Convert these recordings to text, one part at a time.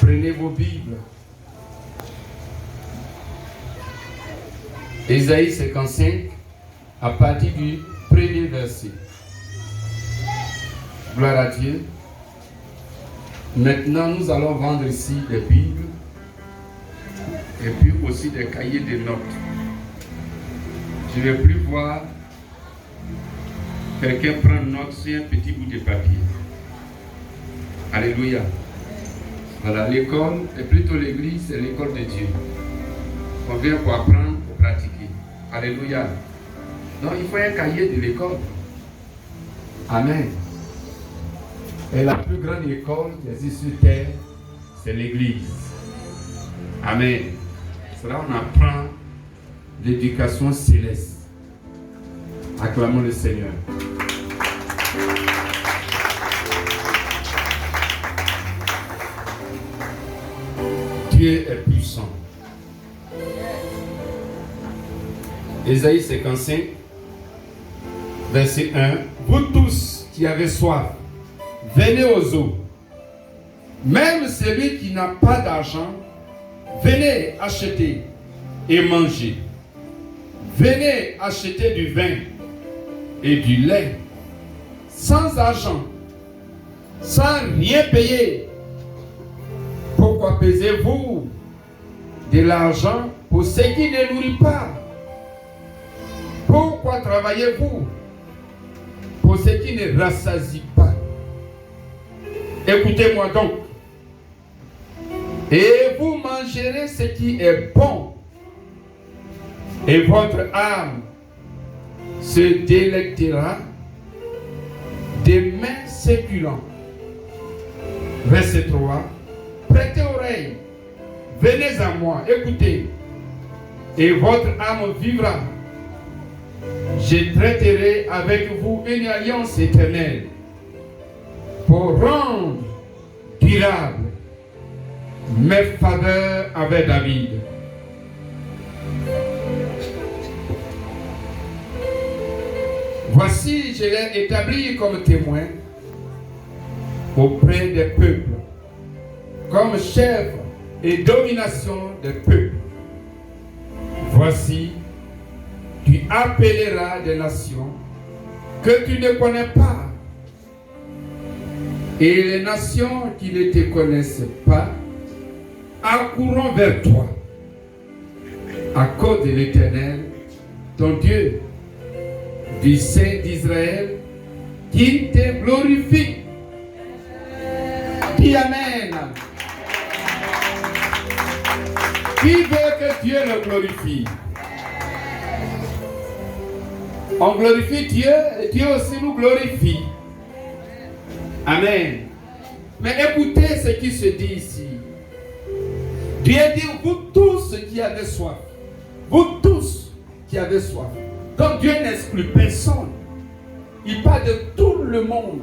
Prenez vos Bibles. Ésaïe 55, à partir du premier verset. Gloire à Dieu. Maintenant, nous allons vendre ici des Bibles et puis aussi des cahiers de notes. Je ne vais plus voir quelqu'un prendre note sur un petit bout de papier. Alléluia. Voilà, l'école, et plutôt l'église, c'est l'école de Dieu. On vient pour apprendre, pour pratiquer. Alléluia. Donc, il faut un cahier de l'école. Amen. Et la plus grande école qui existe sur terre, c'est l'église. Amen. C'est là où on apprend l'éducation céleste. Acclamons le Seigneur. Dieu est puissant. Ésaïe 55, verset 1. Vous tous qui avez soif, venez aux eaux. Même celui qui n'a pas d'argent, venez acheter et manger. Venez acheter du vin et du lait, sans argent, sans rien payer. Pourquoi pesez-vous de l'argent pour ce qui ne nourrit pas? Pourquoi travaillez-vous pour ce qui ne rassasie pas? Écoutez-moi donc. Et vous mangerez ce qui est bon. Et votre âme se délectera des mets séculents. Verset 3. Prêtez oreille. Venez à moi. Écoutez. Et votre âme vivra. Je traiterai avec vous une alliance éternelle pour rendre durable mes faveurs avec David. Voici, je l'ai établi comme témoin auprès des peuples, comme chef et domination des peuples. Voici, tu appelleras des nations que tu ne connais pas, et les nations qui ne te connaissent pas accourront vers toi à cause de l'Éternel, ton Dieu, du Saint d'Israël, qui te glorifie. Dis Amen. Qui veut que Dieu le glorifie? On glorifie Dieu et Dieu aussi nous glorifie. Amen. Mais écoutez ce qui se dit ici. Dieu dit, vous tous qui avez soif. Vous tous qui avez soif. Donc Dieu n'exclut personne. Il parle de tout le monde.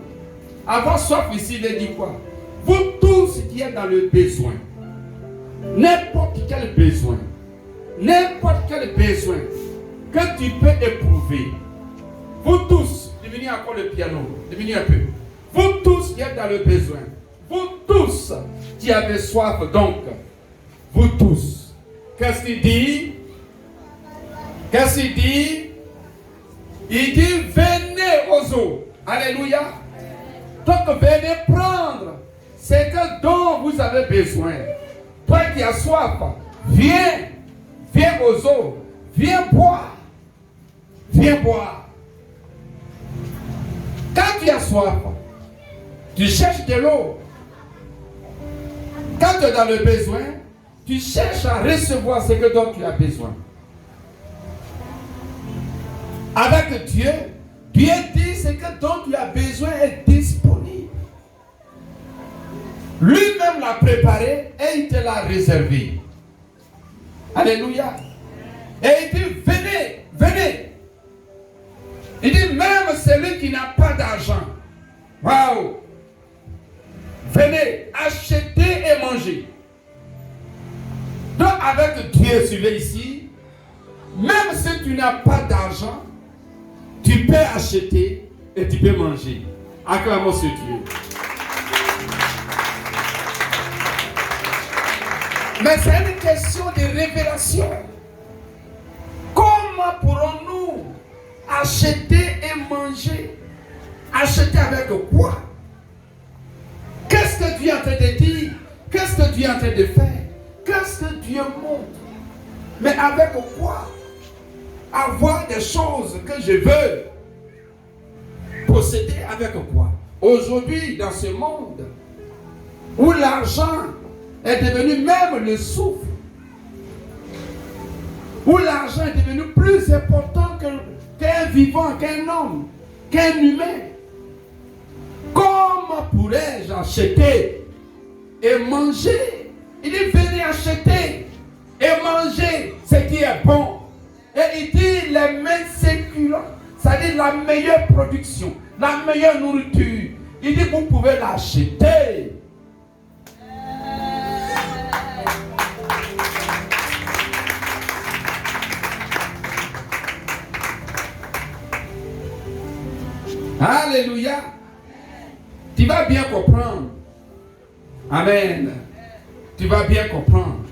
Avoir soif ici, il dit quoi? Vous tous qui êtes dans le besoin. N'importe quel besoin. N'importe quel besoin que tu peux éprouver. Vous tous, diminuez encore le piano, diminuez un peu. Vous tous qui êtes dans le besoin. Vous tous qui avez soif donc. Vous tous. Qu'est-ce qu'il dit? Qu'est-ce qu'il dit? Il dit venez aux eaux. Alléluia. Donc venez prendre ce que dont vous avez besoin. Toi qui as soif, viens. Viens aux eaux. Viens boire. Viens boire. Quand tu as soif, tu cherches de l'eau. Quand tu es dans le besoin, tu cherches à recevoir ce que dont tu as besoin. Avec Dieu, Dieu dit ce que dont tu as besoin est disponible. Lui-même l'a préparé et il te l'a réservé. Alléluia. Et il dit, venez, venez. Il dit, même celui qui n'a pas d'argent. Waouh. Venez, achetez et mangez. Donc avec Dieu, suivez ici, même si tu n'as pas d'argent, tu peux acheter et tu peux manger. Acclamons ce Dieu. Mais c'est une question de révélation. Comment pourrons-nous acheter et manger? Acheter avec quoi? Qu'est-ce que Dieu est en train de dire? Qu'est-ce que Dieu est en train de faire? Qu'est-ce que Dieu montre? Mais avec quoi? Avoir des choses que je veux. Posséder avec quoi? Aujourd'hui, dans ce monde où l'argent est devenu même le souffle, où l'argent est devenu plus important qu'un vivant, qu'un homme, qu'un humain, comment pourrais-je acheter et manger? Il dit venez acheter et manger ce qui est bon. Et il dit les mains sécurants, c'est-à-dire la meilleure production, la meilleure nourriture. Il dit vous pouvez l'acheter. Alléluia. Tu vas bien comprendre. Amen. Tu vas bien comprendre.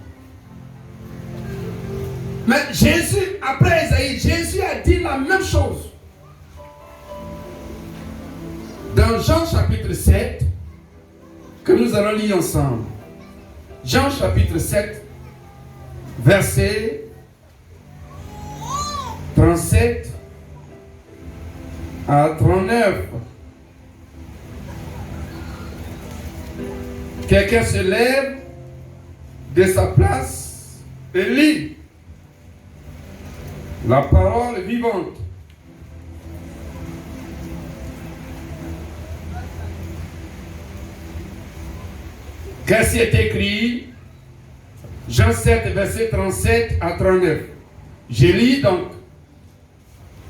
Mais Jésus, après Isaïe, Jésus a dit la même chose. Dans Jean chapitre 7, que nous allons lire ensemble. Jean chapitre 7, verset 37 à 39. Quelqu'un se lève de sa place et lit la parole vivante. Qu'est-ce qui est écrit? Jean 7, verset 37 à 39. Je lis donc.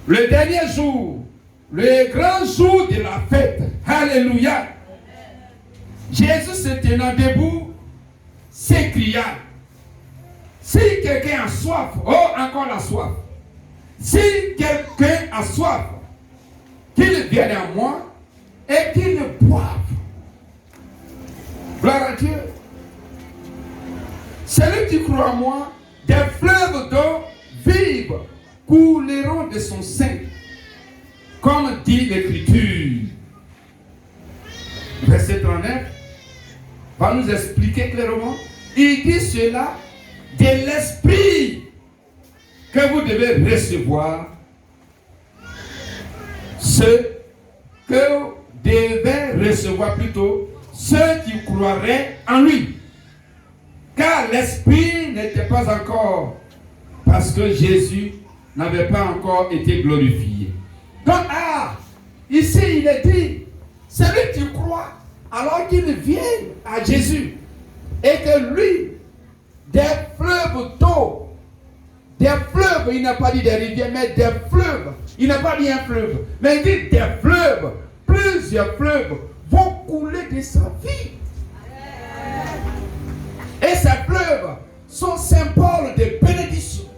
Le dernier jour, le grand jour de la fête. Alléluia. Jésus se tenant debout, s'écria. Si quelqu'un a soif, oh encore la soif. Si quelqu'un a soif, qu'il vienne à moi et qu'il boive. Gloire à Dieu. Celui qui croit en moi, des fleuves d'eau vive couleront de son sein, comme dit l'Écriture. Verset 39 va nous expliquer clairement. Il dit cela de l'esprit que vous devez recevoir, ce que devez recevoir plutôt ceux qui croiraient en lui. Car l'esprit n'était pas encore, parce que Jésus n'avait pas encore été glorifié. Donc, ici il est dit, celui qui croit, alors qu'il vienne à Jésus, et que lui, des fleuves d'eau, des fleuves, il n'a pas dit des rivières, mais des fleuves, il n'a pas dit un fleuve, mais il dit des fleuves, plusieurs fleuves vont couler de sa vie. Et ces fleuves sont symboles de bénédictions.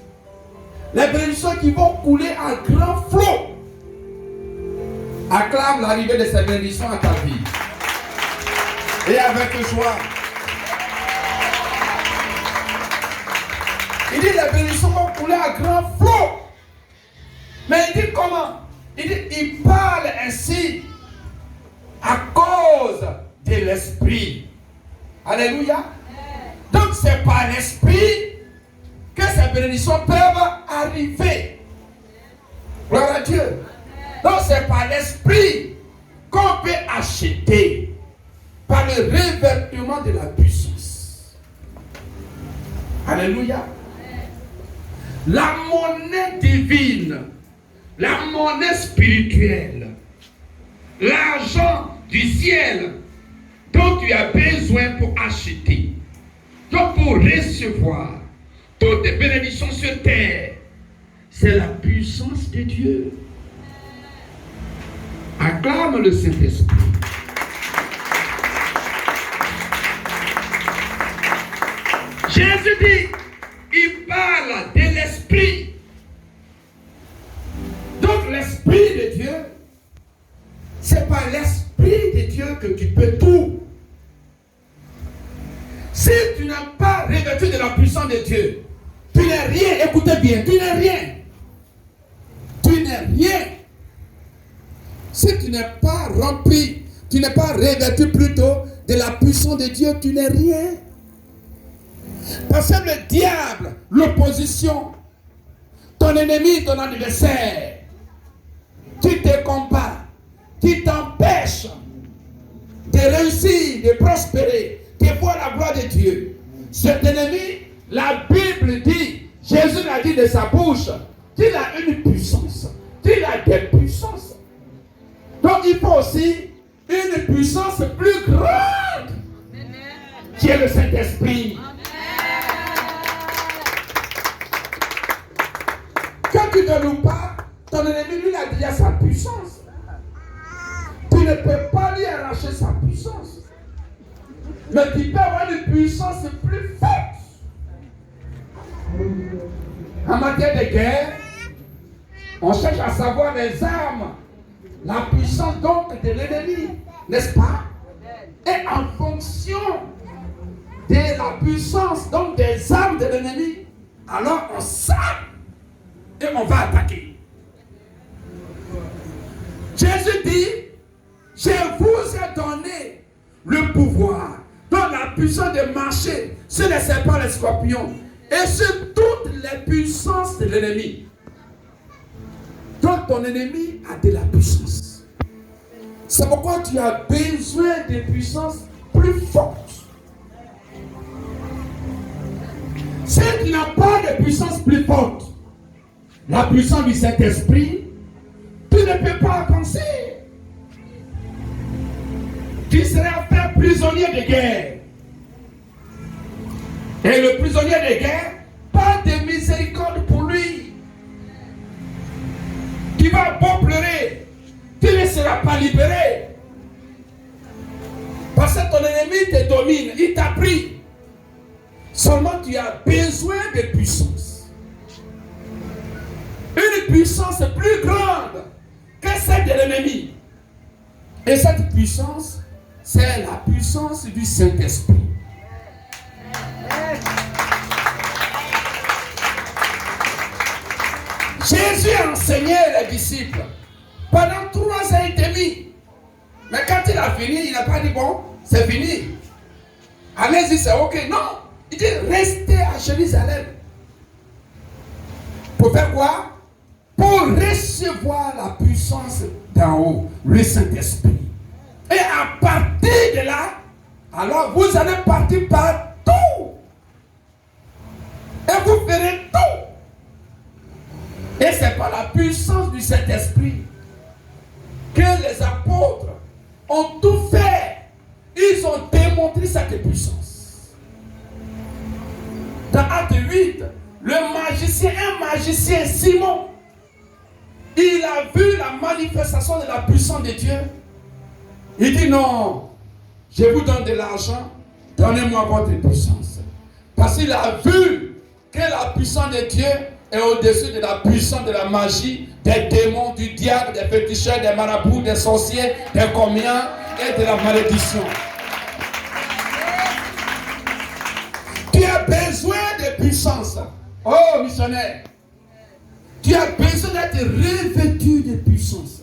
Les bénédictions qui vont couler à grand flot. Acclame l'arrivée de ces bénédictions à ta vie. Et avec joie. Il dit les bénédictions vont couler à grand flot. Mais il dit comment? Il dit, il parle ainsi à cause de l'esprit. Alléluia. Donc c'est par l'esprit que ces bénédictions peuvent arriver. Gloire à Dieu. Donc c'est par l'esprit qu'on peut acheter, par le revêtement de la puissance. Alléluia. La monnaie divine, la monnaie spirituelle, l'argent du ciel dont tu as besoin pour acheter, donc pour recevoir toutes les bénédictions sur terre, c'est la puissance de Dieu. Acclame le Saint-Esprit. Jésus dit, il parle de l'esprit. Donc l'esprit de Dieu, c'est par l'esprit de Dieu que tu peux tout. Si tu n'as pas revêtu de la puissance de Dieu, tu n'es rien. Écoutez bien, tu n'es rien. Tu n'es rien. Si tu n'es pas rempli, tu n'es pas revêtu plutôt de la puissance de Dieu, tu n'es rien. Parce que le diable, l'opposition, ton ennemi, ton adversaire, qui te combat, qui t'empêche de réussir, de prospérer, de voir la gloire de Dieu. Cet ennemi, la Bible dit, Jésus l'a dit de sa bouche, qu'il a une puissance, qu'il a des puissances. Donc il faut aussi une puissance plus grande, qui est le Saint-Esprit. Quand tu ne loues pas, ton ennemi, lui, a déjà sa puissance. Tu ne peux pas lui arracher sa puissance. Mais tu peux avoir une puissance plus forte. En matière de guerre, on cherche à savoir les armes, la puissance donc de l'ennemi, n'est-ce pas? Et en fonction de la puissance donc des armes de l'ennemi, alors on s'arme et on va attaquer. Jésus dit, je vous ai donné le pouvoir, donc la puissance de marcher sur les serpents, les scorpions, et sur toutes les puissances de l'ennemi. Donc ton ennemi a de la puissance. C'est pourquoi tu as besoin de puissance plus forte. Si tu n'as pas de puissance plus forte, la puissance du Saint-Esprit, tu ne peux pas avancer. Tu seras fait prisonnier de guerre. Et le prisonnier de guerre, pas de miséricorde pour lui. Tu vas beau pleurer, tu ne seras pas libéré. Parce que ton ennemi te domine, il t'a pris. Seulement tu as besoin de puissance. Une puissance plus grande que celle de l'ennemi. Et cette puissance, c'est la puissance du Saint-Esprit. Jésus a enseigné les disciples pendant 3 ans et demi. Mais quand il a fini, il n'a pas dit bon, c'est fini. Allez-y, c'est ok. Non, il dit restez à Jérusalem. Pour faire quoi? Pour recevoir la puissance d'en haut, le Saint-Esprit. Et à partir de là, alors vous allez partir partout. Et vous ferez tout. Et c'est par la puissance du Saint-Esprit que les apôtres ont tout fait. Ils ont démontré cette puissance. Dans Acte 8, un magicien Simon, il a vu la manifestation de la puissance de Dieu. Il dit non, je vous donne de l'argent, donnez-moi votre puissance. Parce qu'il a vu que la puissance de Dieu est au-dessus de la puissance de la magie, des démons, du diable, des féticheurs, des marabouts, des sorciers, des commiens et de la malédiction. Tu as besoin de puissance. Oh missionnaire, tu as besoin d'être revêtu de puissance.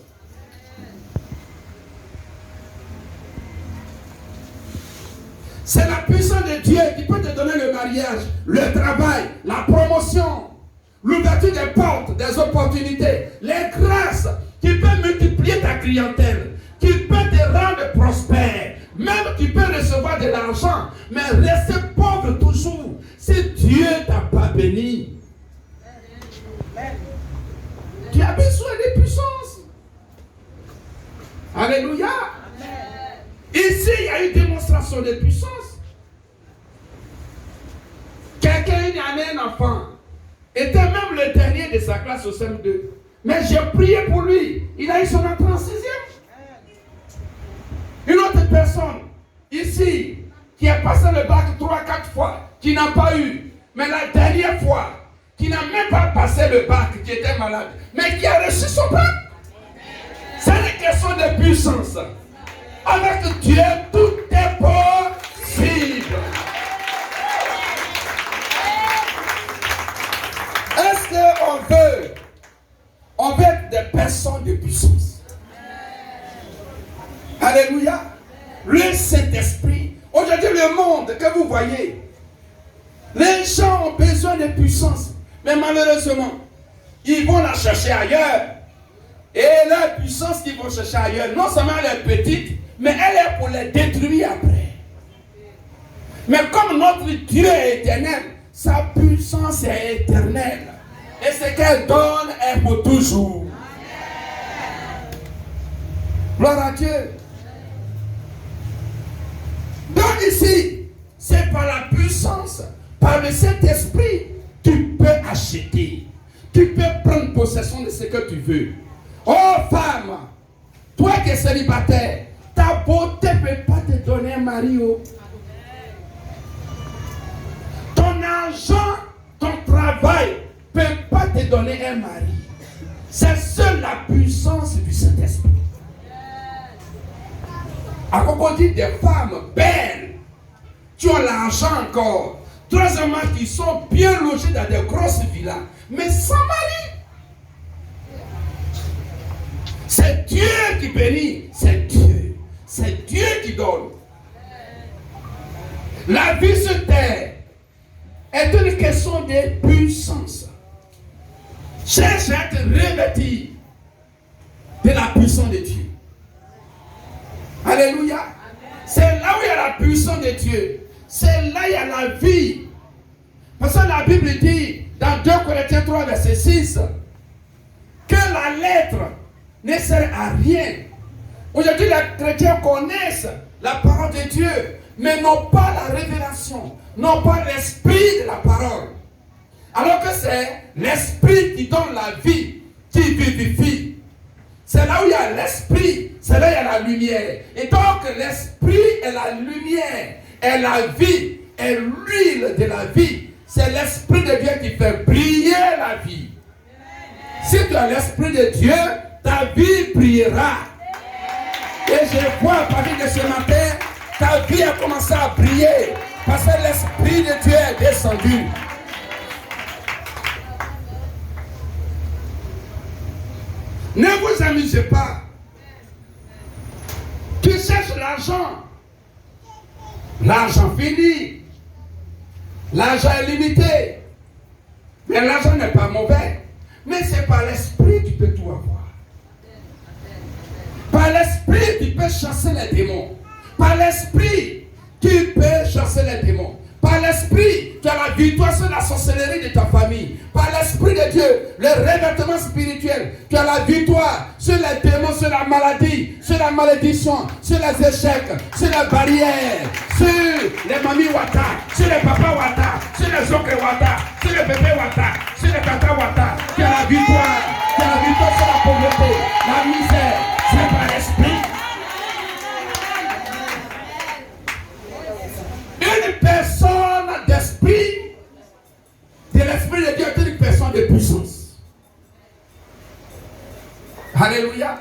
C'est la puissance de Dieu qui peut te donner le mariage, le travail, la promotion, l'ouverture des portes, des opportunités, les grâces qui peuvent multiplier ta clientèle, qui peut te rendre prospère. Même tu peux recevoir de l'argent, mais rester pauvre toujours si Dieu ne t'a pas béni. Tu as besoin de puissance. Alléluia. Ici, il y a une démonstration de puissance. Quelqu'un, il y en a un enfant, était même le dernier de sa classe au CM2. Mais j'ai prié pour lui. Il a eu son entrée en 6e. Une autre personne, ici, qui a passé le bac 3-4 fois, qui n'a pas eu. Mais la dernière fois, qui n'a même pas passé le bac, qui était malade, mais qui a reçu son bac. C'est une question de puissance. Avec Dieu, tout est possible. voyez, les gens ont besoin de puissance. Mais malheureusement, ils vont la chercher ailleurs. Et la puissance qu'ils vont chercher ailleurs, non seulement elle est petite, mais elle est pour les détruire après. Mais comme notre Dieu est éternel, sa puissance est éternelle. Et ce qu'elle donne est pour toujours. Gloire à Dieu. Donc ici, c'est par la puissance, par le Saint-Esprit, tu peux acheter. Tu peux prendre possession de ce que tu veux. Oh femme, toi qui es célibataire, ta beauté ne peut pas te donner un mari. Ton argent, ton travail ne peut pas te donner un mari. C'est seule la puissance du Saint-Esprit. À propos dit des femmes belles, qui ont l'argent encore. Troisièmement, qui sont bien logées dans des grosses villas, mais sans mari. C'est Dieu qui bénit, c'est Dieu. C'est Dieu qui donne. La vie sur terre est une question de puissance. Cherche à être revêtu de la puissance de Dieu. Alléluia. C'est là où il y a la puissance de Dieu. C'est là où il y a la vie. Parce que la Bible dit dans 2 Corinthiens 3, verset 6, que la lettre ne sert à rien. Aujourd'hui, les chrétiens connaissent la parole de Dieu, mais n'ont pas la révélation, n'ont pas l'esprit de la parole. Alors que c'est l'esprit qui donne la vie, qui vivifie. C'est là où il y a l'esprit, c'est là où il y a la lumière. Et donc l'esprit est la lumière, est la vie, est l'huile de la vie. C'est l'esprit de Dieu qui fait briller la vie. Si tu as l'esprit de Dieu, ta vie brillera. Et je vois à partir de ce matin, ta vie a commencé à briller. Parce que l'esprit de Dieu est descendu. Ne vous amusez pas. Tu cherches l'argent. L'argent finit. L'argent est limité. Mais l'argent n'est pas mauvais. Mais c'est par l'esprit que tu peux tout avoir. Par l'esprit, tu peux chasser les démons. Par l'esprit, tu peux chasser les démons. Par l'esprit, tu as la victoire sur la sorcellerie de ta famille. Par l'esprit de Dieu, le revêtement spirituel, tu as la victoire sur les démons, sur la maladie, sur la malédiction, sur les échecs, sur les barrières, sur les mamies Wata, sur les papas Wata, sur les oncles Wata, sur les bébés Wata, sur les tatas Wata. Tu as la victoire sur la pauvreté, la misère. C'est par l'esprit. Une personne d'esprit, de l'esprit de Dieu est une personne de puissance. Alléluia.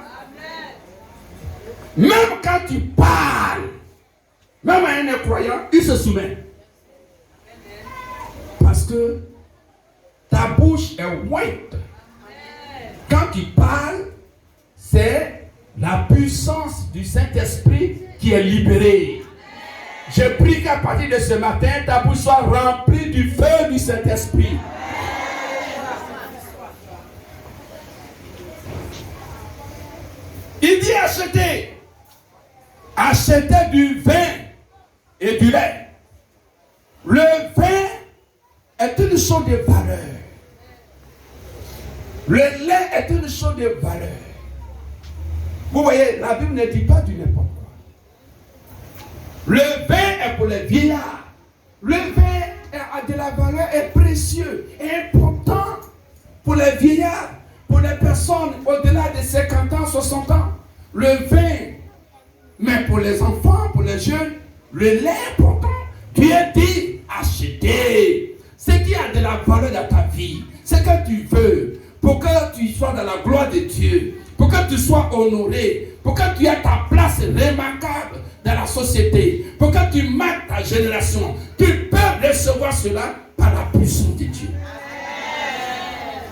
Même quand tu parles, même à un incroyant, il se soumet. Parce que ta bouche est white. Quand tu parles, c'est la puissance du Saint-Esprit qui est libérée. Je prie qu'à partir de ce matin, ta bouche soit remplie du feu du Saint-Esprit. Il dit acheter. Acheter du vin et du lait. Le vin est une chose de valeur. Le lait est une chose de valeur. Vous voyez, la Bible ne dit pas du n'importe quoi. Le vin est pour les vieillards. Le vin a de la valeur, est précieux, est important pour les vieillards, pour les personnes au-delà de 50 ans, 60 ans. Le vin, mais pour les enfants, pour les jeunes, le lait est important. Dieu dit, achetez ce qui a de la valeur dans ta vie, ce que tu veux, pour que tu sois dans la gloire de Dieu, pour que tu sois honoré, pour que tu aies ta place remarquable dans la société, pour que tu marques ta génération. Tu peux recevoir cela par la puissance de Dieu.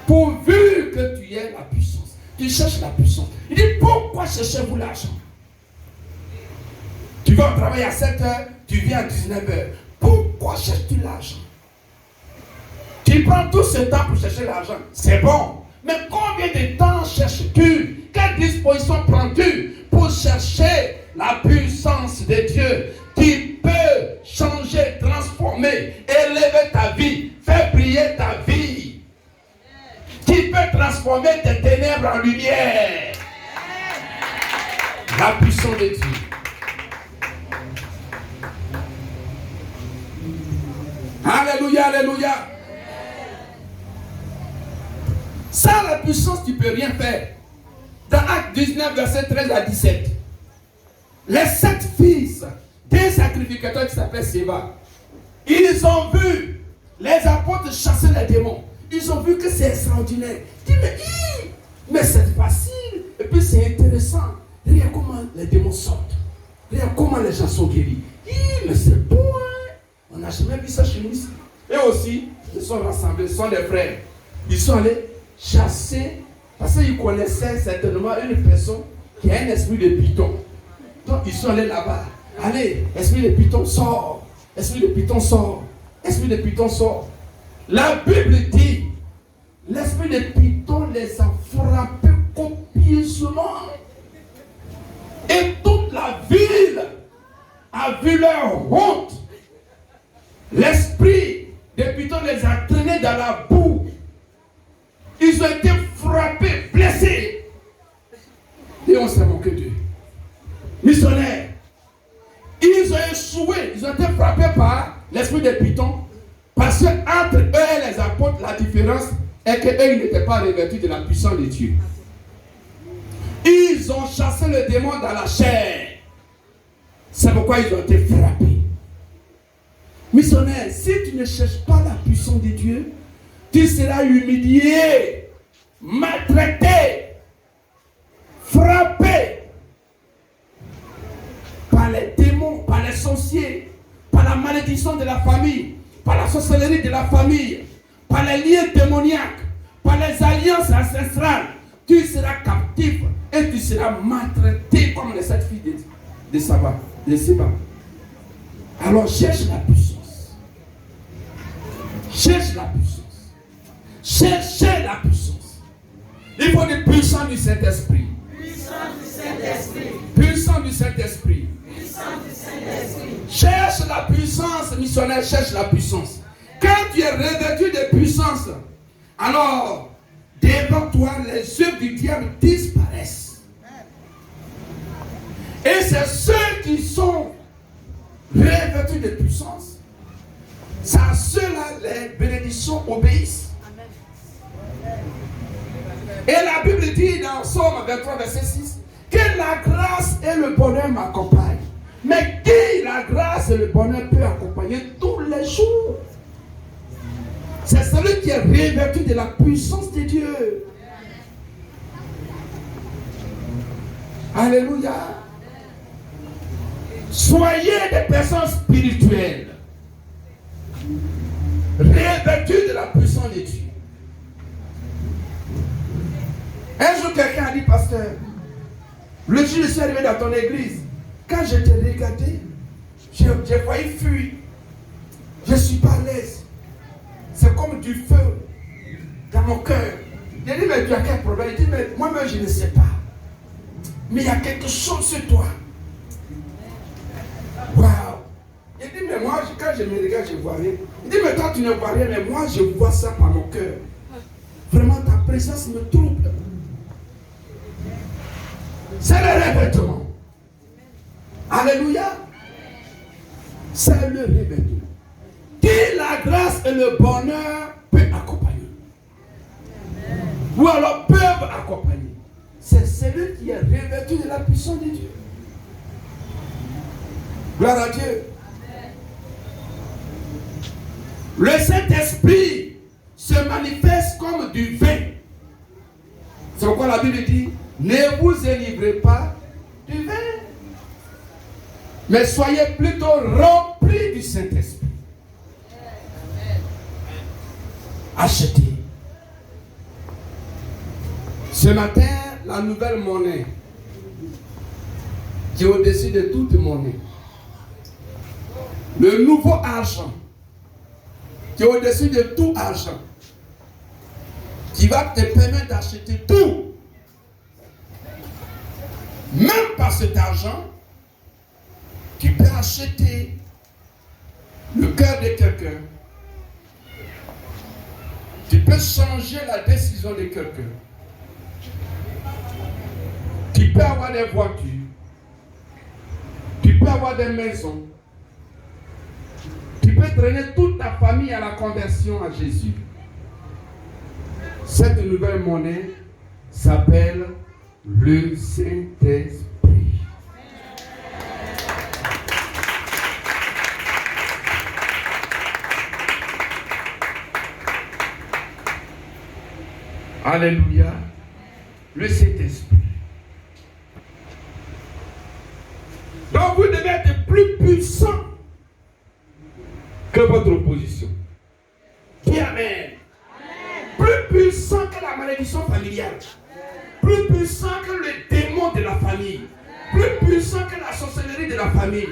Pourvu que tu aies la puissance. Tu cherches la puissance. Il dit, pourquoi cherchez-vous l'argent? Tu vas au travail à 7 heures, tu viens à 19 heures. Pourquoi Pourquoi cherches-tu l'argent? Tu prends tout ce temps pour chercher l'argent. C'est bon. Mais combien de temps cherches-tu? Quelle disposition prends-tu pour chercher la puissance de Dieu qui peut changer, transformer, élever ta vie, faire briller ta vie, qui peut transformer tes ténèbres en lumière? La puissance de Dieu. Alléluia, alléluia. Sans la puissance, tu ne peux rien faire. Dans Acte 19, verset 13 à 17, les 7 fils d'un sacrificateur qui s'appelle Séba, ils ont vu les apôtres chasser les démons. Ils ont vu que c'est extraordinaire. Ils disent, mais c'est facile. Et puis c'est intéressant. Regarde comment les démons sortent. Regarde comment les gens sont guéris. Mais c'est bon, hein? On n'a jamais vu ça chez nous ici. Et aussi, ils sont rassemblés, ils sont des frères. Ils sont allés chasser, parce qu'ils connaissaient certainement une personne qui a un esprit de python. Donc ils sont allés là-bas. Allez, esprit de python sort. Esprit de python sort. Esprit de python sort. La Bible dit, l'esprit de python les a frappés copieusement. Et toute la ville a vu leur honte. L'esprit de python les a traînés dans la boue. Ils ont été frappés, blessés. Et on s'est moqué d'eux. Missionnaires. Ils ont échoué. Ils ont été frappés par l'esprit de python. Parce qu'entre eux et les apôtres, la différence est qu'eux, ils n'étaient pas revêtus de la puissance de Dieu. Ils ont chassé le démon dans la chair. C'est pourquoi ils ont été frappés. Missionnaire, si tu ne cherches pas la puissance de Dieu, tu seras humilié, maltraité, frappé par les démons, par les sorciers, par la malédiction de la famille, par la sorcellerie de la famille, par les liens démoniaques, par les alliances ancestrales. Tu seras captif et tu seras maltraité comme les 7 filles de Séba. Alors cherche la puissance. Cherche la puissance. Cherchez la puissance. Il faut des puissants du Saint-Esprit. Puissant du Saint-Esprit. Puissant du Saint-Esprit. Puissant du Saint-Esprit. Cherche la puissance, missionnaire, cherche la puissance. Quand tu es revêtu de puissance, alors devant toi, les œuvres du diable disparaissent. Et c'est ceux qui sont revêtus de puissance. C'est à ceux-là les bénédictions obéissent. Et la Bible dit dans Psaume 23, verset 6, que la grâce et le bonheur m'accompagnent. Mais qui la grâce et le bonheur peut accompagner tous les jours? C'est celui qui est revêtu de la puissance de Dieu. Alléluia. Soyez des personnes spirituelles, revêtues de la puissance de Dieu. Un jour, quelqu'un a dit, pasteur, le jour où je suis arrivé dans ton église, quand je t'ai regardé, j'ai failli fuir. Je ne suis pas à l'aise. C'est comme du feu dans mon cœur. J'ai dit, mais tu as quel problème? Il dit, mais moi-même, je ne sais pas. Mais il y a quelque chose sur toi. Waouh! Il dit, mais moi, quand je me regarde, je ne vois rien. Il dit, mais toi, tu ne vois rien, mais moi, je vois ça par mon cœur. Vraiment, ta présence me trouble. C'est le revêtement. Alléluia. C'est le revêtement. Qui la grâce et le bonheur peuvent accompagner. Ou alors peuvent accompagner. C'est celui qui est revêtu de la puissance de Dieu. Gloire à Dieu. Le Saint-Esprit se manifeste comme du vin. C'est pourquoi la Bible dit, ne vous délivrez pas du vin, mais soyez plutôt remplis du Saint-Esprit. Achetez. Ce matin, la nouvelle monnaie qui est au-dessus de toute monnaie, le nouveau argent qui est au-dessus de tout argent, qui va te permettre d'acheter tout. Même par cet argent, tu peux acheter le cœur de quelqu'un. Tu peux changer la décision de quelqu'un. Tu peux avoir des voitures. Tu peux avoir des maisons. Tu peux traîner toute ta famille à la conversion à Jésus. Cette nouvelle monnaie s'appelle le Saint-Esprit. Alléluia. Le Saint-Esprit. Donc vous devez être plus puissant que votre opposition. Dis Amen. Plus puissant que la malédiction familiale. Plus puissant que le démon de la famille. Plus puissant que la sorcellerie de la famille.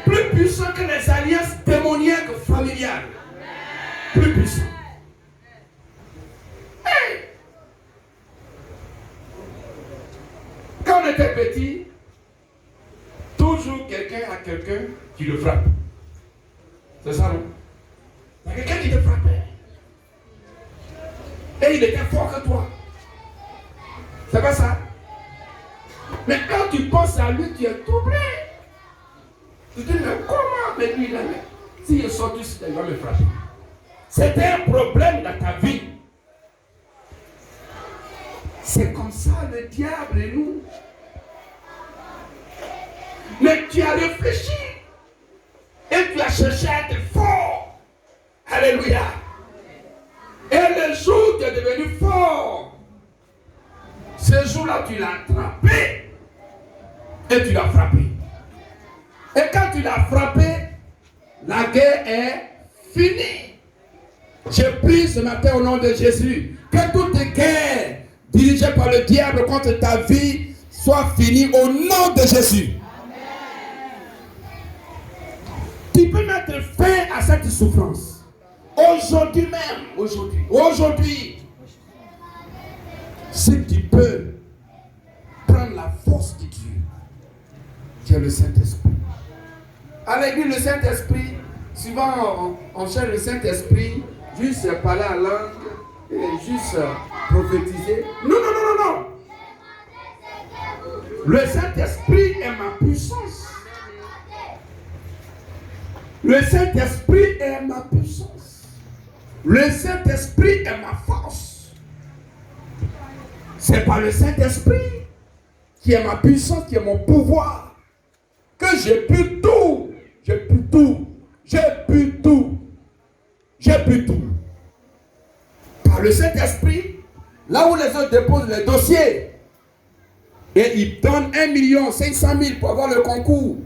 Plus puissant que les alliances démoniaques familiales. Plus puissant. Hey! Quand on était petit, toujours quelqu'un a quelqu'un qui le frappe. C'est ça, non? Il y a quelqu'un qui te frappait. Et il était fort que toi. C'est pas ça? Mais quand tu penses à lui, tu es troublé. Tu te dis, mais comment? Mais lui, s'il sort ici, il va me frapper. C'était un problème dans ta vie. C'est comme ça le diable et nous. Mais tu as réfléchi. Et tu as cherché à être fort. Alléluia. Et le jour où tu es devenu fort, ce jour-là, tu l'as attrapé. Et tu l'as frappé. Et quand tu l'as frappé, la guerre est finie. Je prie ce matin au nom de Jésus que toute guerre dirigée par le diable contre ta vie soit finie au nom de Jésus. Tu peux mettre fin à cette souffrance. Aujourd'hui même. Aujourd'hui. Si tu peux prendre la force de Dieu, qui est le Saint-Esprit. À l'église, le Saint-Esprit, souvent on cherche le Saint-Esprit, juste parler en langue, et juste prophétiser. Non. Le Saint-Esprit est ma puissance. Le Saint-Esprit est ma puissance. Le Saint-Esprit est ma force. C'est par le Saint-Esprit qui est ma puissance, qui est mon pouvoir, que j'ai pu tout. J'ai pu tout. Par le Saint-Esprit, là où les autres déposent les dossiers, et ils donnent 1 500 000 pour avoir le concours,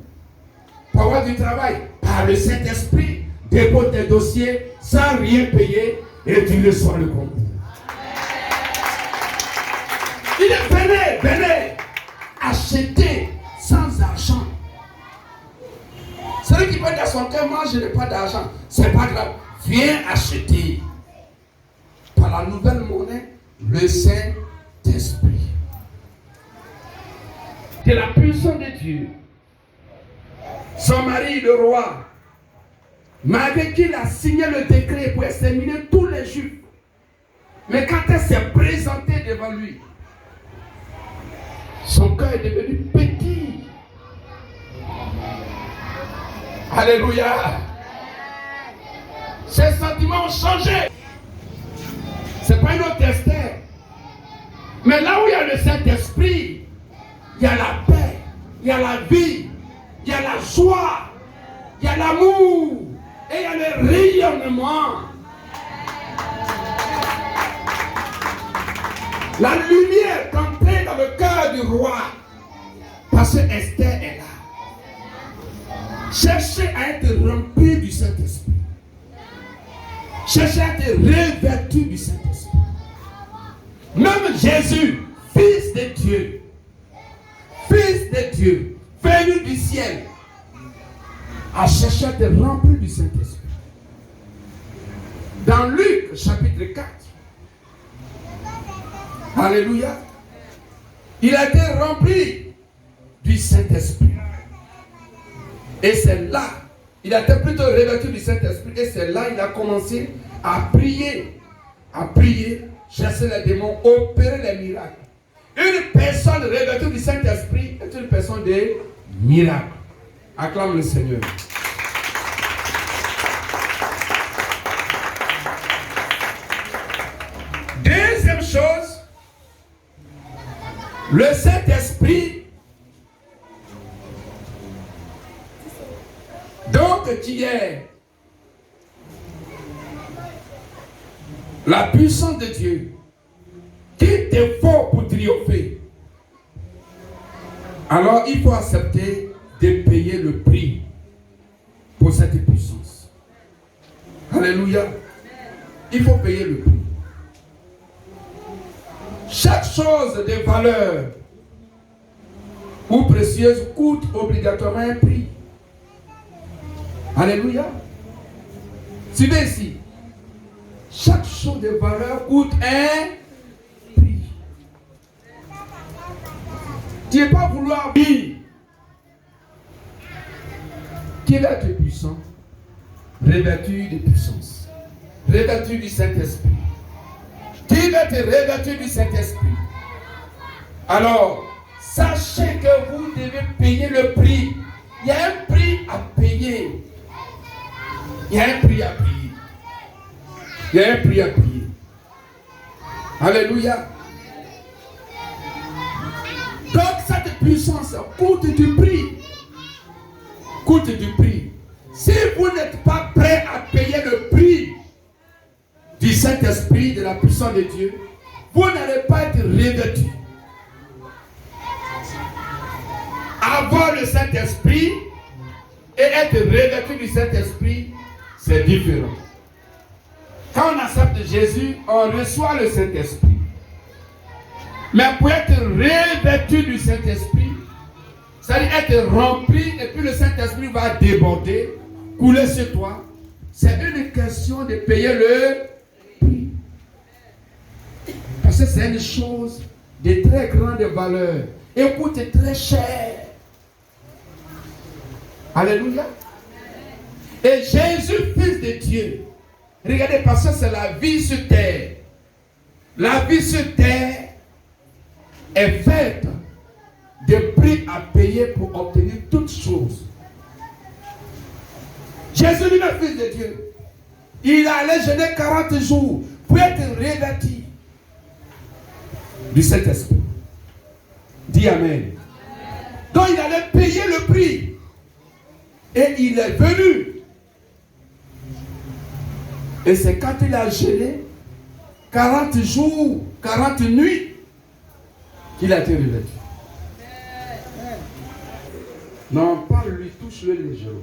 pour avoir du travail. Par le Saint-Esprit, dépose tes dossiers sans rien payer et tu reçois le concours. Il est venez, achetez sans argent. Celui qui peut dans son cœur, moi je n'ai pas d'argent, c'est pas grave. Viens acheter par la nouvelle monnaie le Saint-Esprit. De la puissance de Dieu. Son mari, le roi, malgré qu'il a signé le décret pour exterminer tous les Juifs, mais quand elle s'est présentée devant lui, son cœur est devenu petit. Alléluia. Ses sentiments ont changé. C'est pas une autre Esther. Mais là où il y a le Saint-Esprit, il y a la paix, il y a la vie, il y a la joie, il y a l'amour et il y a le rayonnement. La lumière est entrée dans le cœur du roi parce que Esther est là. Cherchez à être rempli du Saint-Esprit. Cherchez à être revêtu du Saint-Esprit. Même Jésus, fils de Dieu, venu du ciel, a cherché à être rempli du Saint-Esprit. Dans Luc, chapitre 4. Alléluia. Il a été rempli du Saint-Esprit. Et c'est là, il a été plutôt revêtu du Saint-Esprit. Et c'est là il a commencé à prier, chasser les démons, opérer les miracles. Une personne revêtue du Saint-Esprit est une personne de miracle. Acclame le Seigneur. Deuxième chose, le Saint-Esprit, donc qui est la puissance de Dieu, qui te faut pour triompher. Alors il faut accepter de payer le prix pour cette puissance. Alléluia. Il faut payer le prix. Chaque chose de valeur ou précieuse coûte obligatoirement un prix. Alléluia. Suivez ici. Chaque chose de valeur coûte un prix. Tu n'es pas vouloir vivre. Qui va être puissant? Revêtu de puissance. Revêtu du Saint-Esprit. Qui va être revêtu du Saint-Esprit? Alors, sachez que vous devez payer le prix. Il y a un prix à payer. Il y a un prix à payer. Il y a un prix à payer. Alléluia. Donc cette puissance coûte du prix. Coûte du prix. Si vous n'êtes pas prêt à payer le prix du Saint-Esprit, de la puissance de Dieu, vous n'allez pas être revêtu. Avoir le Saint-Esprit et être revêtu du Saint-Esprit, c'est différent. Quand on accepte Jésus, on reçoit le Saint-Esprit. Mais pour être revêtu du Saint-Esprit, c'est-à-dire être rempli, et puis le Saint-Esprit va déborder, couler sur toi. C'est une question de payer le prix. Parce que c'est une chose de très grande valeur et coûte très cher. Alléluia. Et Jésus, fils de Dieu, regardez, parce que c'est la vie sur terre. La vie sur terre est faite de prix à payer pour obtenir toutes choses. Jésus lui-même, fils de Dieu, il allait jeûner 40 jours pour être revêtu du Saint-Esprit. Dis Amen. Donc il allait payer le prix. Et il est venu. Et c'est quand il a jeûné 40 jours, 40 nuits, qu'il a été revêtu. Non, pas lui, touche-le légèrement.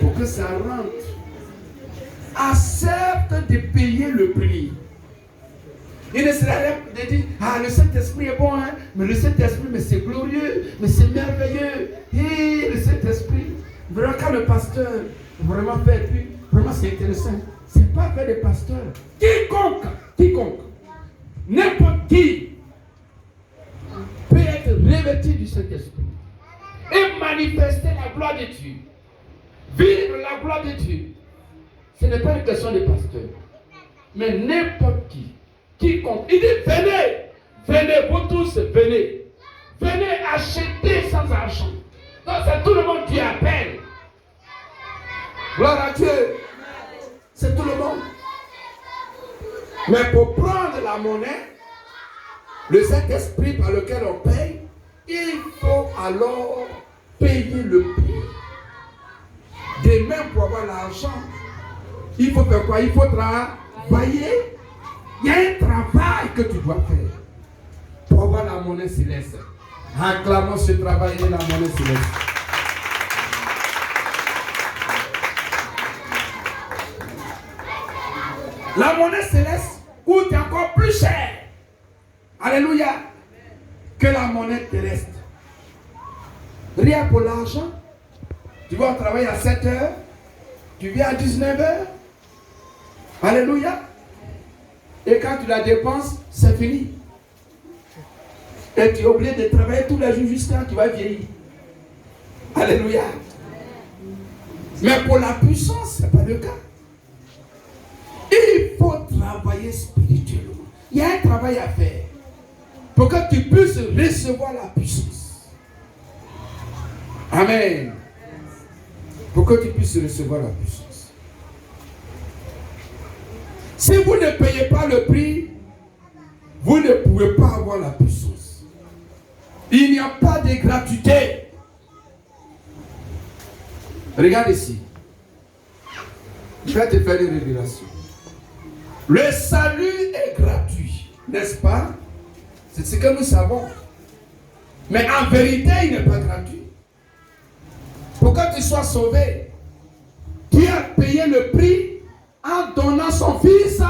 Pour que ça rentre. Accepte de payer le prix. Il ne serait pas de dire, ah, le Saint-Esprit est bon, hein? Mais le Saint-Esprit, mais c'est glorieux, mais c'est merveilleux. Et le Saint-Esprit, vraiment, quand le pasteur vraiment fait, puis vraiment c'est intéressant. C'est pas fait des pasteurs. Quiconque, n'importe qui peut être revêtu du Saint-Esprit et manifester la gloire de Dieu. Vivre la gloire de Dieu. Ce n'est pas une question de pasteur. Mais n'importe qui. Quiconque. Il dit venez, vous tous, venez. Venez acheter sans argent. Donc c'est tout le monde qui appelle. Gloire à Dieu. C'est tout le monde. Mais pour prendre la monnaie, le Saint-Esprit par lequel on paye, il faut alors payer le prix. De même pour avoir l'argent, il faut faire quoi? Il faut travailler. Il y a un travail que tu dois faire pour avoir la monnaie céleste. Acclamons ce travail et la monnaie céleste. La monnaie céleste coûte encore plus cher. Alléluia. Que la monnaie terrestre. Rien pour l'argent. Tu vas travailler à 7 heures. Tu viens à 19 heures. Alléluia. Et quand tu la dépenses, c'est fini. Et tu es obligé de travailler tous les jours jusqu'à tu vas vieillir. Alléluia. Mais pour la puissance, ce n'est pas le cas. Il faut travailler spirituellement. Il y a un travail à faire pour que tu puisses recevoir la puissance. Amen. Pour que tu puisses recevoir la puissance. Si vous ne payez pas le prix, vous ne pouvez pas avoir la puissance. Il n'y a pas de gratuité. Regarde ici. Je vais te faire une révélation. Le salut est gratuit, n'est-ce pas? C'est ce que nous savons. Mais en vérité, il n'est pas gratuit. Pour que tu sois sauvé, Dieu a payé le prix en donnant son fils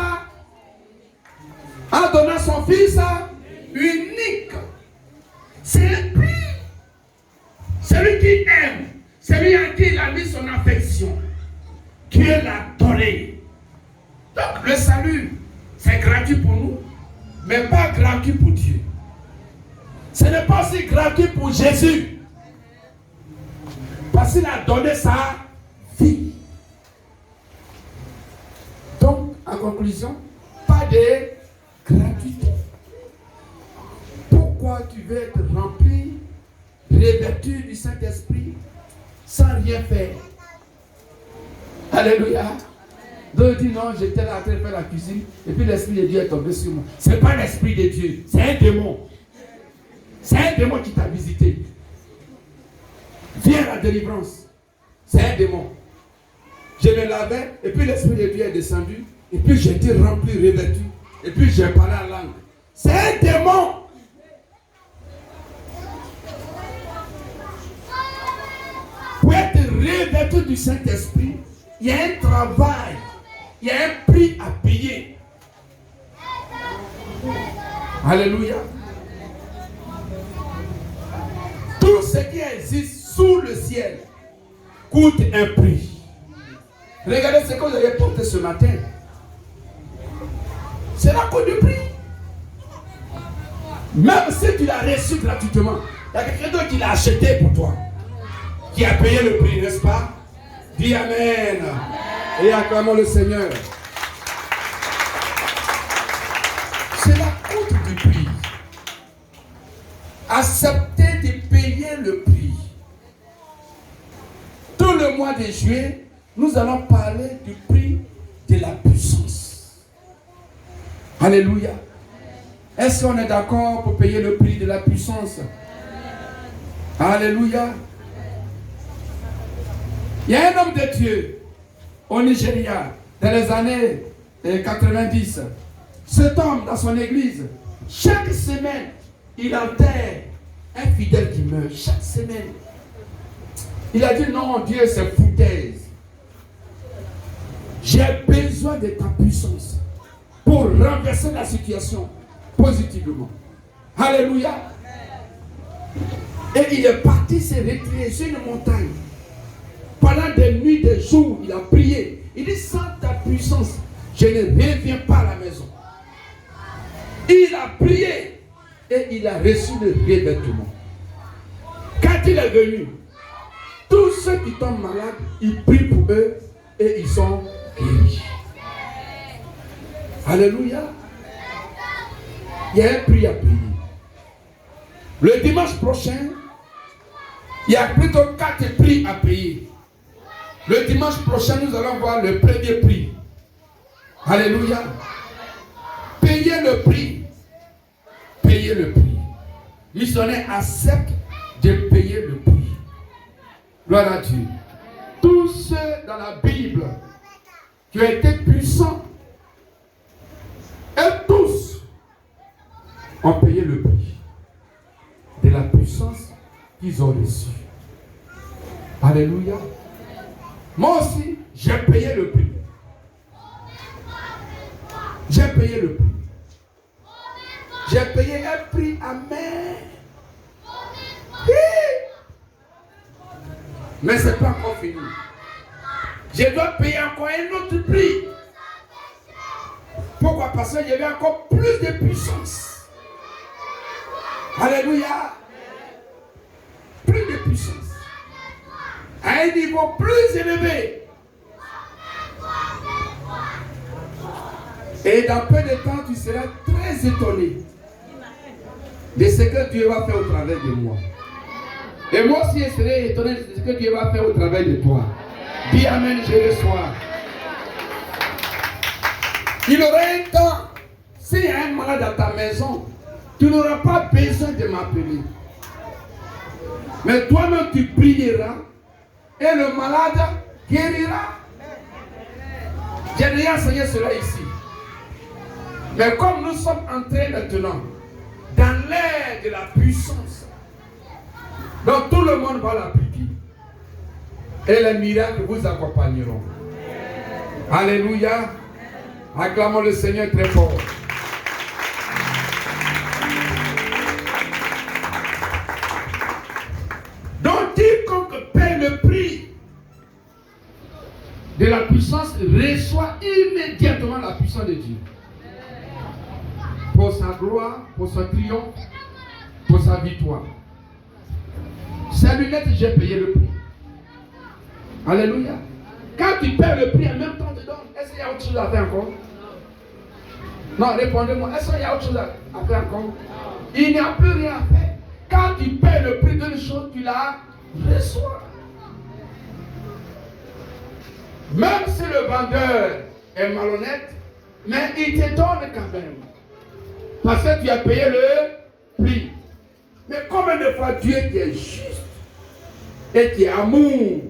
unique. C'est un prix. Celui qui aime, celui à qui il a mis son affection, Dieu l'a donné. Donc le salut, c'est gratuit pour nous, mais pas gratuit pour Dieu. Ce n'est pas aussi gratuit pour Jésus. Parce qu'il a donné sa vie. Donc, en conclusion, pas de gratuité. Pourquoi tu veux être rempli, revêtu du Saint-Esprit, sans rien faire? Alléluia. Donc il dit non, j'étais là en train de faire la cuisine, et puis l'Esprit de Dieu est tombé sur moi. Ce n'est pas l'Esprit de Dieu, c'est un démon. C'est un démon qui t'a visité. Viens à la délivrance. C'est un démon. Je me lavais, et puis l'Esprit de Dieu est descendu, et puis j'ai été rempli, revêtu, et puis j'ai parlé en langue. C'est un démon. Pour être revêtu du Saint-Esprit, il y a un travail, il y a un prix à payer. Alléluia. Tout ce qui existe sous le ciel coûte un prix. Regardez ce que vous avez porté ce matin. C'est la coût du prix. Même si tu l'as reçu gratuitement, il y a quelqu'un d'autre qui l'a acheté pour toi, qui a payé le prix, n'est-ce pas? Dis Amen. Et acclamons le Seigneur. C'est la coûte du prix. Acceptez de payer le prix. Tout le mois de juillet, nous allons parler du prix de la puissance. Alléluia. Est-ce qu'on est d'accord pour payer le prix de la puissance? Alléluia. Il y a un homme de Dieu au Nigeria, dans les années 90. Cet homme, dans son église, chaque semaine, il enterre un fidèle qui meurt. Chaque semaine. Il a dit non, Dieu, c'est foutaise. J'ai besoin de ta puissance pour renverser la situation positivement. Alléluia. Et il est parti se retirer sur une montagne. Pendant des nuits, des jours, il a prié. Il dit, sans ta puissance, je ne reviens pas à la maison. Il a prié et il a reçu le revêtement. Quand il est venu, tous ceux qui tombent malades, il prie pour eux et ils sont guéris. Alléluia. Il y a un prix à payer. Le dimanche prochain, il y a plutôt 4 prix à payer. Le dimanche prochain, nous allons voir le premier prix. Alléluia. Payez le prix. Payez le prix. Missionnaire accepte de payer le prix. Gloire à Dieu. Tous ceux dans la Bible qui ont été puissants, et tous ont payé le prix de la puissance qu'ils ont reçue. Alléluia. Moi aussi, j'ai payé le prix. J'ai payé le prix. J'ai payé un prix amer. Mais ce n'est pas encore fini. Je dois payer encore un autre prix. Pourquoi? Parce qu'il y avait encore plus de puissance. Alléluia. Plus de puissance. À un niveau plus élevé. Et dans peu de temps, tu seras très étonné de ce que Dieu va faire au travers de moi. Et moi aussi, je serai étonné de ce que Dieu va faire au travers de toi. Dis Amen, je reçois. Il aura un temps, s'il y a un malade à ta maison, tu n'auras pas besoin de m'appeler. Mais toi-même, tu prieras et le malade guérira. J'ai déjà enseigné cela ici. Mais comme nous sommes entrés maintenant dans l'ère de la puissance, donc tout le monde va l'appliquer. Et les miracles vous accompagneront. Alléluia. Acclamons le Seigneur très fort. Donc quiconque paie le prix de la puissance reçoit immédiatement la puissance de Dieu. Pour sa gloire, pour son triomphe, pour sa victoire. Ces lunettes, j'ai payé le prix. Alléluia. Quand tu paies le prix, en même temps, tu donnes. Est-ce qu'il y a autre chose à faire encore? Non, répondez-moi. Est-ce qu'il y a autre chose à faire encore? Il n'y a plus rien à faire. Quand tu paies le prix d'une chose, tu la reçois. Même si le vendeur est malhonnête, mais il te donne quand même. Parce que tu as payé le prix. Mais combien de fois Dieu qui est juste et qui est amour,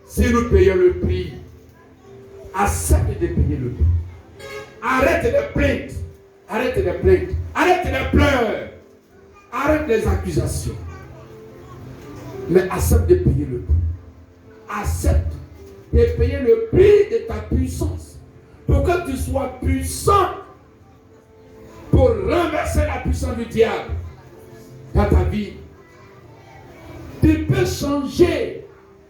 si nous payons le prix, accepte de payer le prix. Arrête de plaindre. Arrête de plaindre. Arrête de pleurer. Arrête les accusations. Mais accepte de payer le prix. Accepte de payer le prix de ta puissance. Pour que tu sois puissant. Pour renverser la puissance du diable dans ta vie. Tu peux changer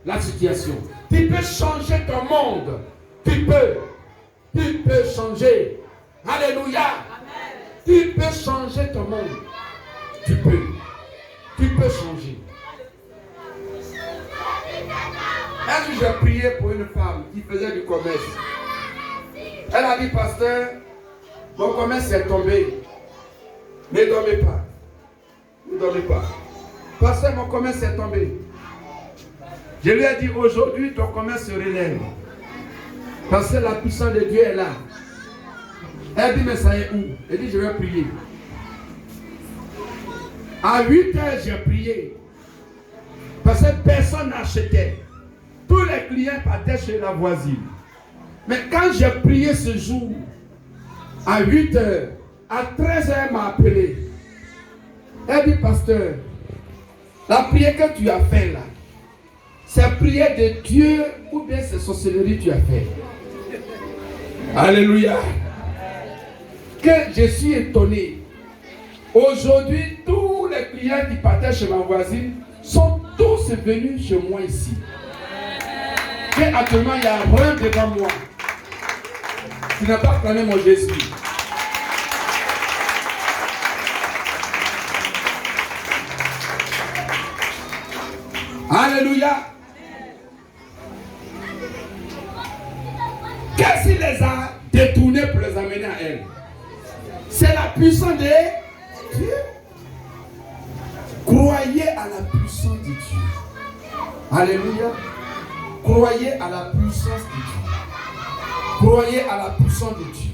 la situation. Tu peux changer ton monde. Tu peux changer. Alléluia. Amen. Tu peux changer ton monde. Tu peux changer. Un jour, j'ai prié pour une femme qui faisait du commerce. Elle a dit, pasteur, mon commerce est tombé. Ne dormez pas. Ne dormez pas. Pasteur, mon commerce est tombé. Je lui ai dit, aujourd'hui, ton commerce se relève. Parce que la puissance de Dieu est là. Elle dit, mais ça est où? Elle dit, je vais prier. À 8 heures, j'ai prié. Parce que personne n'achetait. Tous les clients partaient chez la voisine. Mais quand j'ai prié ce jour, à 8 heures, à 13 heures, elle m'a appelé. Elle dit, pasteur, la prière que tu as faite là, c'est la prière de Dieu ou bien c'est sorcellerie que tu as fait? Alléluia. Que je suis étonné. Aujourd'hui, tous les clients qui partaient chez ma voisine sont tous venus chez moi ici. Et actuellement, il y a rien devant moi. Tu n'as pas clamé mon Jésus. Alléluia. Qu'est-ce qui les a détournés pour les amener à elle? C'est la puissance de Dieu. Croyez à la puissance de Dieu. Alléluia. Croyez à la puissance de Dieu. Croyez à la puissance de Dieu.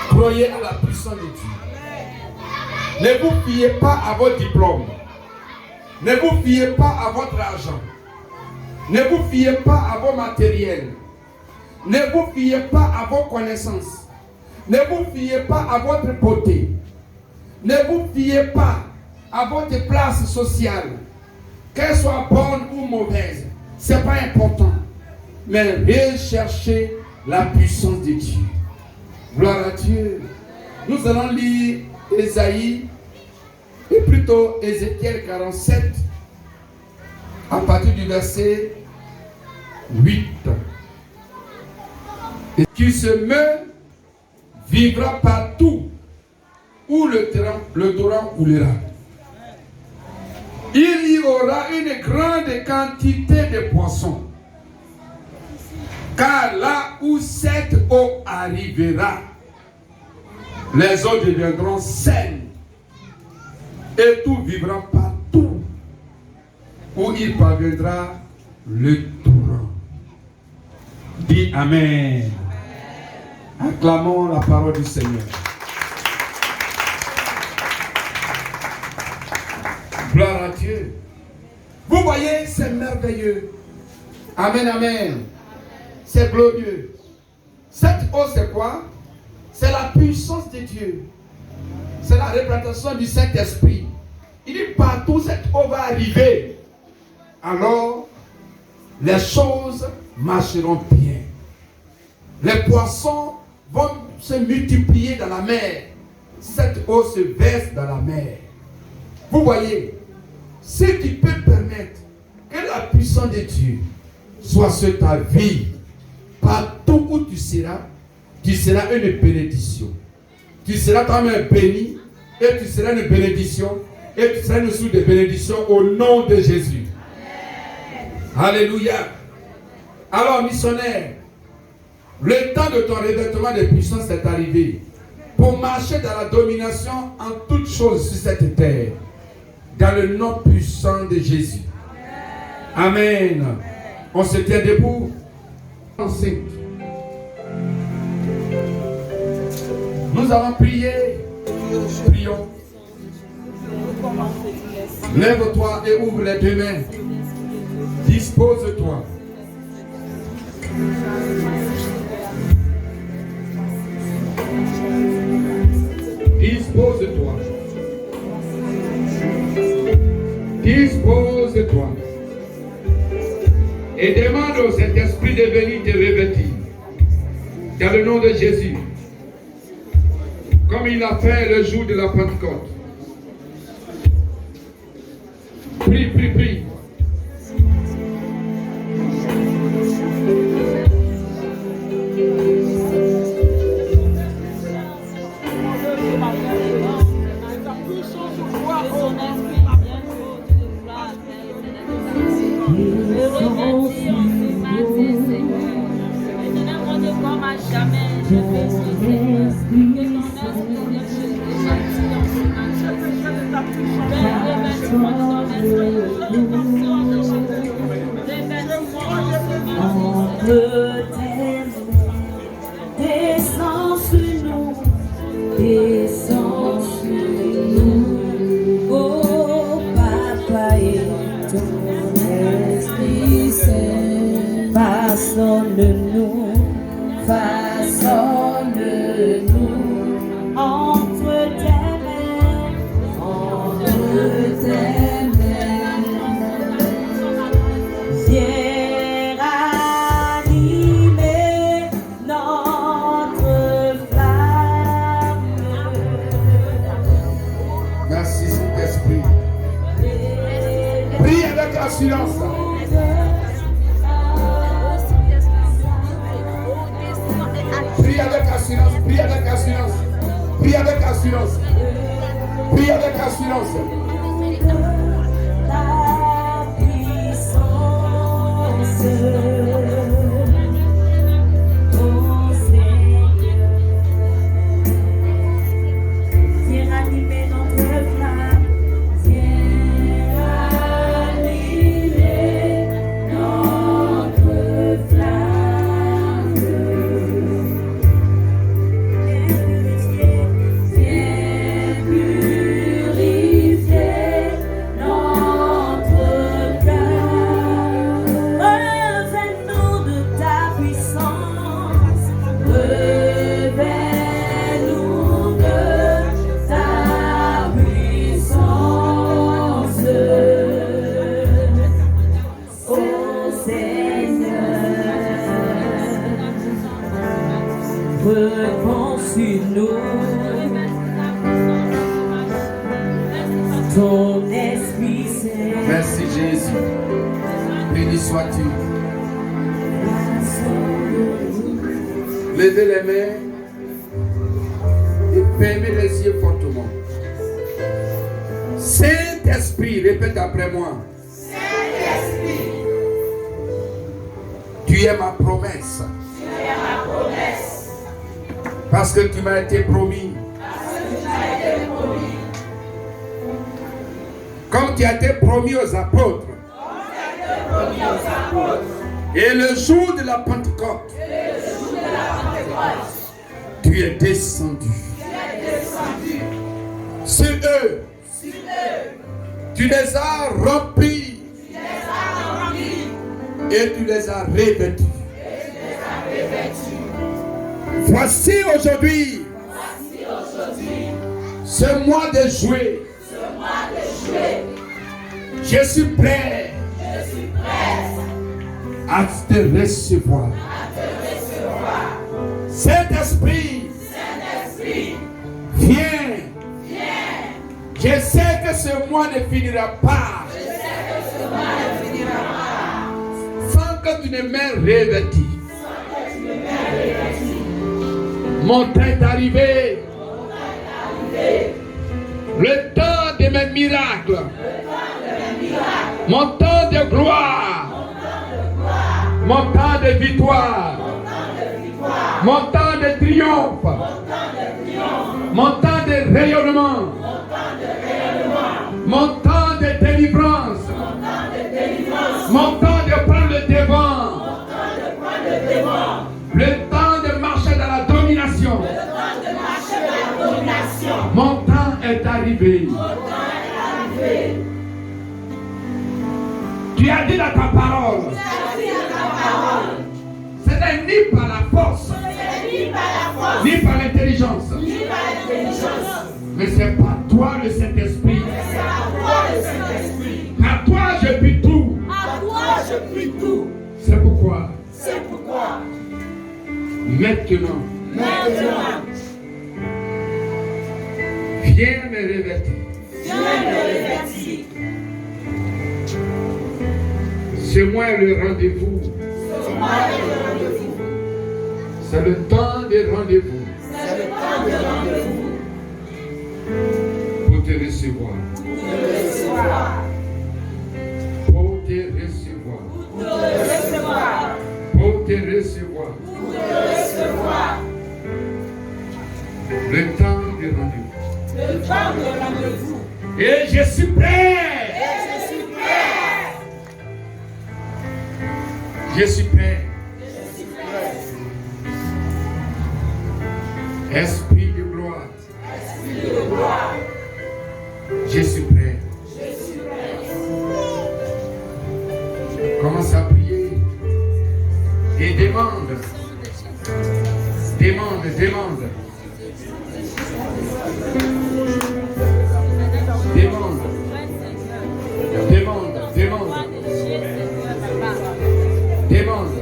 Croyez à la puissance de Dieu. Ne vous fiez pas à votre diplôme. Ne vous fiez pas à votre argent. Ne vous fiez pas à vos matériels. Ne vous fiez pas à vos connaissances. Ne vous fiez pas à votre beauté. Ne vous fiez pas à votre place sociale. Qu'elle soit bonne ou mauvaise, ce n'est pas important. Mais recherchez la puissance de Dieu. Gloire à Dieu. Nous allons lire Ésaïe, et plutôt Ézéchiel 47, à partir du verset 8. Et qui se meut vivra partout où le torrent coulera. Il y aura une grande quantité de poissons. Car là où cette eau arrivera, les eaux deviendront saines et tout vivra partout où il parviendra le torrent. Dis Amen. Acclamons la parole du Seigneur. Gloire à Dieu. Vous voyez, c'est merveilleux. Amen, amen. C'est glorieux. Cette eau, c'est quoi? C'est la puissance de Dieu. C'est la représentation du Saint-Esprit. Il dit partout cette eau va arriver. Alors, les choses marcheront bien. Les poissons vont se multiplier dans la mer. Cette eau se verse dans la mer. Vous voyez, ce qui peut permettre que la puissance de Dieu soit sur ta vie, partout où tu seras une bénédiction. Tu seras quand même béni, et tu seras une bénédiction, et tu seras une source de bénédiction au nom de Jésus. Amen. Alléluia. Alors, missionnaire, le temps de ton revêtement de puissance est arrivé pour marcher dans la domination en toutes choses sur cette terre, dans le nom puissant de Jésus. Amen. Amen. On se tient debout. Nous allons prier. Prions. Lève-toi et ouvre les deux mains. Dispose-toi. Dispose-toi. Dispose-toi. Et demande au Saint-Esprit de venir te revêtir. Dans le nom de Jésus. Comme il a fait le jour de la Pentecôte. Prie, prie, prie. Descends sur nous, descends sur nous, oh Papa et ton Esprit Saint, façonne-nous, façonne-nous entre tes mains, entre tes mains, viens ranimer notre flamme. Merci Saint-Esprit. Prie avec assurance. Prie avec assurance. Prie avec assurance. Prie avec assurance. Prie avec assurance. La puissance, oh Seigneur, viens ranimer notre flamme, viens ranimer notre flamme, viens purifier notre cœur. Revêt-nous de ta puissance, revêt-nous de ta puissance, ô Seigneur, répands sur nous ton Esprit Saint. Merci Jésus. Béni sois-tu. Levez les mains. Fermez les yeux fortement. Saint-Esprit, répète après moi. Saint-Esprit, tu es ma promesse. tu es ma promesse. Parce que tu m'as été promis. Parce que tu m'as été promis. Comme tu as été promis aux apôtres. Comme tu as été promis aux apôtres. Et le jour de la Pentecôte. Et le jour de la Pentecôte. Tu es descendu. Tu es descendu. Sur eux. Sur eux. Tu les as remplis. Tu les as remplis. Et tu les as revêtus. Et tu les as revêtus. Voici aujourd'hui. Voici aujourd'hui. Ce mois de juillet. Ce mois de juillet. Je suis prêt. Je suis prêt À te recevoir. à te recevoir. Saint-Esprit. Saint-Esprit, Viens. viens. Je sais que ce mois ne finira pas. Je sais que ce mois ne finira pas. Sans que tu ne m'aies revêtu. Sans que tu me mettes revêtu. Mon temps est arrivé. Mon temps est arrivé. Le temps de mes miracles. Le temps de mes miracles. Mon temps de gloire. Mon temps de gloire. Mon temps de victoire. Mon temps de victoire. Mon temps de triomphe. Mon temps de triomphe. Mon temps de rayonnement. Mon temps de rayonnement. Mon temps de délivrance. Mon temps de délivrance. Mon temps de prendre le devant. Mon temps de prendre le devant. Le temps de marcher dans la domination. Le temps de marcher dans la domination. Mon temps est arrivé. Mon temps est arrivé. Tu as dit dans ta parole. Tu as dit dans ta parole. Ce n'est ni par la force, Ce n'est ni par la force, ni par l'intelligence, ni par l'intelligence. mais c'est par toi le Saint-Esprit. C'est à toi le Saint-Esprit. À toi je puis tout. À toi je prie tout. C'est pourquoi C'est pourquoi maintenant, maintenant, viens me revêtir. viens me revêtir. C'est moi le rendez-vous. C'est moi le rendez-vous. C'est le temps des rendez-vous C'est le temps de rendez-vous. pour te recevoir. Pour te recevoir. Pour te recevoir. Pour te recevoir. Pour te recevoir. Pour te recevoir. Le temps des rendez-vous. Le temps de rendez-vous. Et je suis prêt. Et je suis prêt. Je suis prêt. Je suis prêt. Esprit de gloire. Esprit de gloire. Je suis prêt. Je suis prêt. Commence à prier. Et demande. Demande, demande. Demande. Demande, demande. Demande.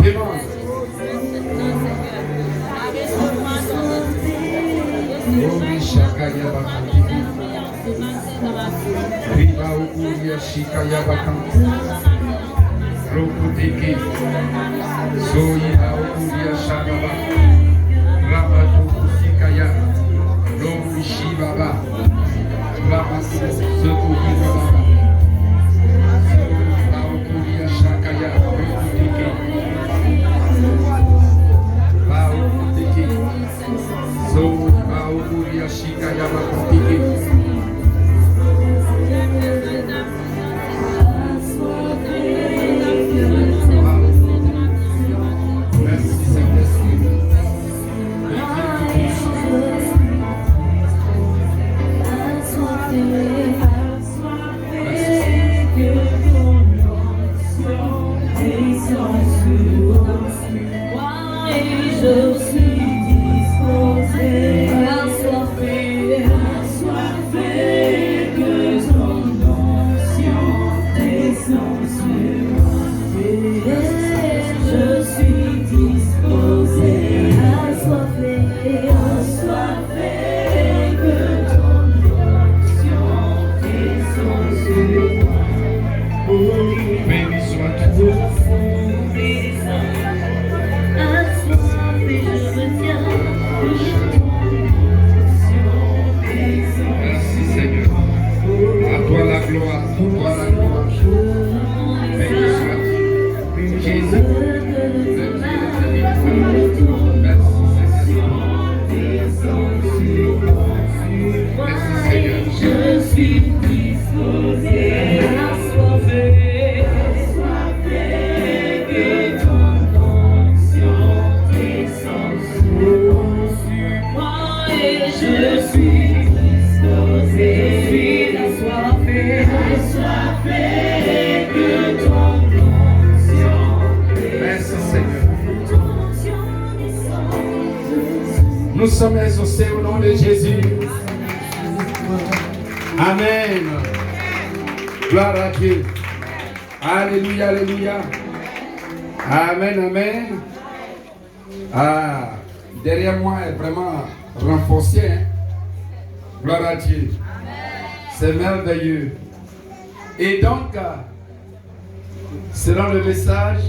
Demande. Omi shakaya bakati. Riba ukuria shikaya bakati. Rokutiki. Soya ukuria shagaba. Rabatu shikaya. Romi shibaba. Rabatu sokuhi baba. Riba ukuria shakaya. Rokutiki. Baukutiki. Soya ukuria shikaya bakati. Merci Saint-Esprit. Je suis disposé à soifé que ton onction descende sur moi. Je suis disposé à soifé que ton onction descende sur moi. Béni sois-tu. Nous sommes exaucés au nom de Jésus. Amen. Gloire à Dieu. Alléluia, alléluia. Amen, amen. Ah, derrière moi est vraiment renforcé. Hein? Gloire à Dieu. C'est merveilleux. Et donc, selon le message,